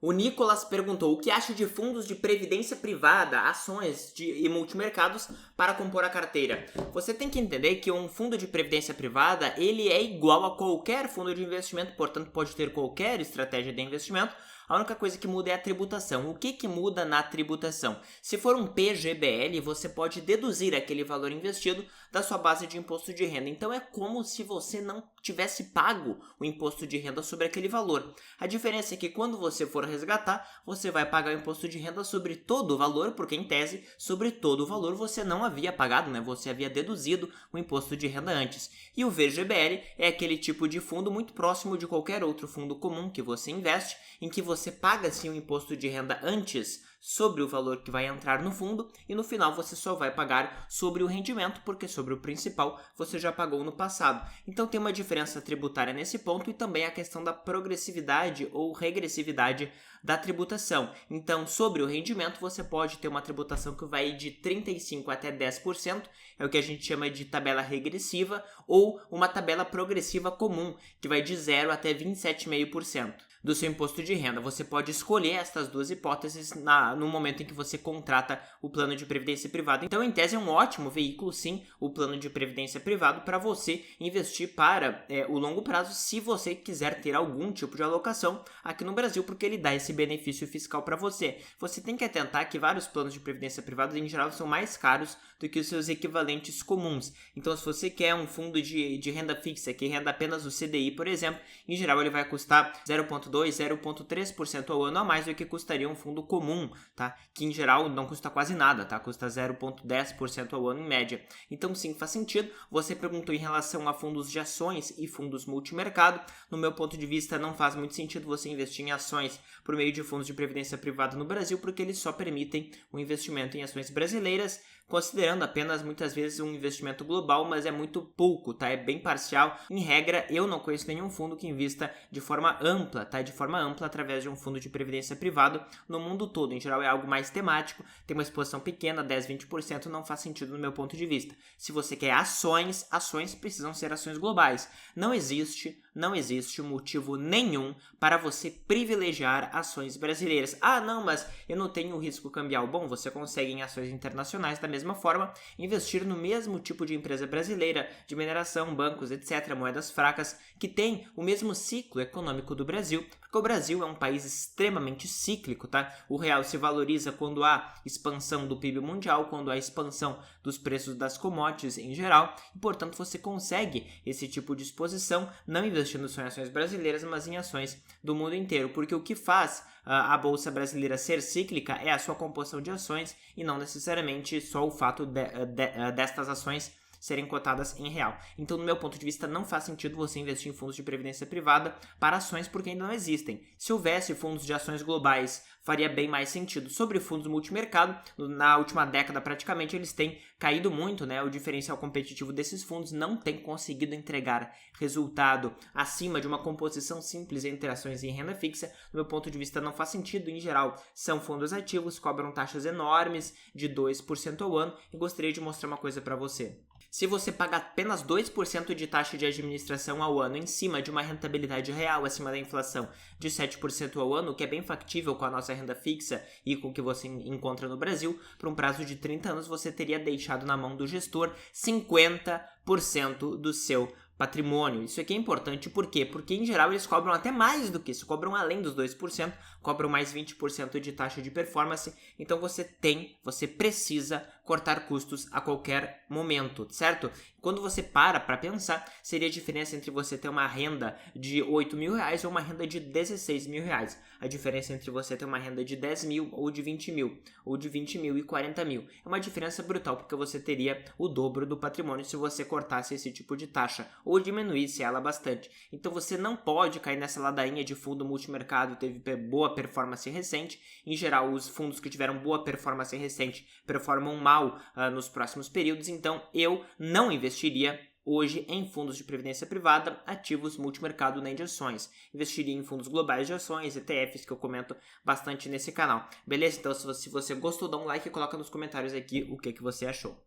O Nicolas perguntou o que acha de fundos de previdência privada, ações e multimercados para compor a carteira. Você tem que entender que um fundo de previdência privada ele é igual a qualquer fundo de investimento, portanto pode ter qualquer estratégia de investimento. A única coisa que muda é a tributação. O que muda na tributação? Se for um PGBL, você pode deduzir aquele valor investido da sua base de imposto de renda. Então é como se você não tivesse pago o imposto de renda sobre aquele valor. A diferença é que quando você for resgatar, você vai pagar o imposto de renda sobre todo o valor, porque em tese, sobre todo o valor você não havia pagado, né? Você havia deduzido o imposto de renda antes. E o VGBL é aquele tipo de fundo muito próximo de qualquer outro fundo comum que você investe, em que você paga sim o imposto de renda antes sobre o valor que vai entrar no fundo e no final você só vai pagar sobre o rendimento, porque sobre o principal você já pagou no passado. Então tem uma diferença tributária nesse ponto e também a questão da progressividade ou regressividade da tributação. Então, sobre o rendimento, você pode ter uma tributação que vai de 35% até 10%, é o que a gente chama de tabela regressiva, ou uma tabela progressiva comum, que vai de 0 até 27,5% do seu imposto de renda. Você pode escolher estas duas hipóteses no momento em que você contrata o plano de previdência privada. Então, em tese, é um ótimo veículo, sim, o plano de previdência privado para você investir para o longo prazo, se você quiser ter algum tipo de alocação aqui no Brasil, porque ele dá esse benefício fiscal para você. Você tem que atentar que vários planos de previdência privada, em geral, são mais caros do que os seus equivalentes comuns. Então, se você quer um fundo de renda fixa que renda apenas o CDI, por exemplo, em geral ele vai custar 0,3% ao ano a mais do que custaria um fundo comum, tá? Que em geral não custa quase nada, tá? Custa 0,10% ao ano em média. Então sim, faz sentido. Você perguntou em relação a fundos de ações e fundos multimercado. No meu ponto de vista, não faz muito sentido você investir em ações por meio de fundos de previdência privada no Brasil, porque eles só permitem o investimento em ações brasileiras, considerando apenas muitas vezes um investimento global, mas é muito pouco, tá? É bem parcial. Em regra, eu não conheço nenhum fundo que invista de forma ampla, tá? De forma ampla através de um fundo de previdência privado no mundo todo. Em geral é algo mais temático, tem uma exposição pequena, 10, 20%, não faz sentido no meu ponto de vista. Se você quer ações precisam ser ações globais. Não existe motivo nenhum para você privilegiar ações brasileiras. Ah, não, mas eu não tenho risco cambial. Bom, você consegue em ações internacionais da mesma forma investir no mesmo tipo de empresa brasileira, de mineração, bancos, etc., moedas fracas, que tem o mesmo ciclo econômico do Brasil, porque o Brasil é um país extremamente cíclico, tá? O real se valoriza quando há expansão do PIB mundial, quando há expansão dos preços das commodities em geral, e portanto você consegue esse tipo de exposição não investindo só em ações brasileiras, mas em ações do mundo inteiro, porque o que faz a Bolsa Brasileira ser cíclica é a sua composição de ações e não necessariamente só o fato destas ações serem cotadas em real. Então, no meu ponto de vista, não faz sentido você investir em fundos de previdência privada para ações porque ainda não existem. Se houvesse fundos de ações globais, faria bem mais sentido. Sobre fundos multimercado, na última década praticamente eles têm caído muito, né? O diferencial competitivo desses fundos não tem conseguido entregar resultado acima de uma composição simples entre ações e renda fixa. Do meu ponto de vista, não faz sentido. Em geral, são fundos ativos, cobram taxas enormes de 2% ao ano e gostaria de mostrar uma coisa para você. Se você paga apenas 2% de taxa de administração ao ano em cima de uma rentabilidade real acima da inflação de 7% ao ano, que é bem factível com a nossa renda fixa e com o que você encontra no Brasil, por um prazo de 30 anos você teria deixado na mão do gestor 50% do seu patrimônio. Isso aqui é importante, por quê? Porque em geral eles cobram até mais do que isso, cobram além dos 2%, cobram mais 20% de taxa de performance, então você precisa cortar custos a qualquer momento, certo? Quando você para pensar, seria a diferença entre você ter uma renda de R$8.000 ou uma renda de R$16.000. A diferença entre você ter uma renda de 10 mil ou de 20 mil, ou de 20 mil e 40 mil. É uma diferença brutal, porque você teria o dobro do patrimônio se você cortasse esse tipo de taxa, ou diminuísse ela bastante. Então você não pode cair nessa ladainha de fundo multimercado, teve boa performance recente. Em geral, os fundos que tiveram boa performance recente performam mal nos próximos períodos, então eu não investiria hoje em fundos de previdência privada, ativos multimercado nem de ações. Investiria em fundos globais de ações, ETFs, que eu comento bastante nesse canal. Beleza? Então, se você gostou, dá um like e coloca nos comentários aqui o que você achou.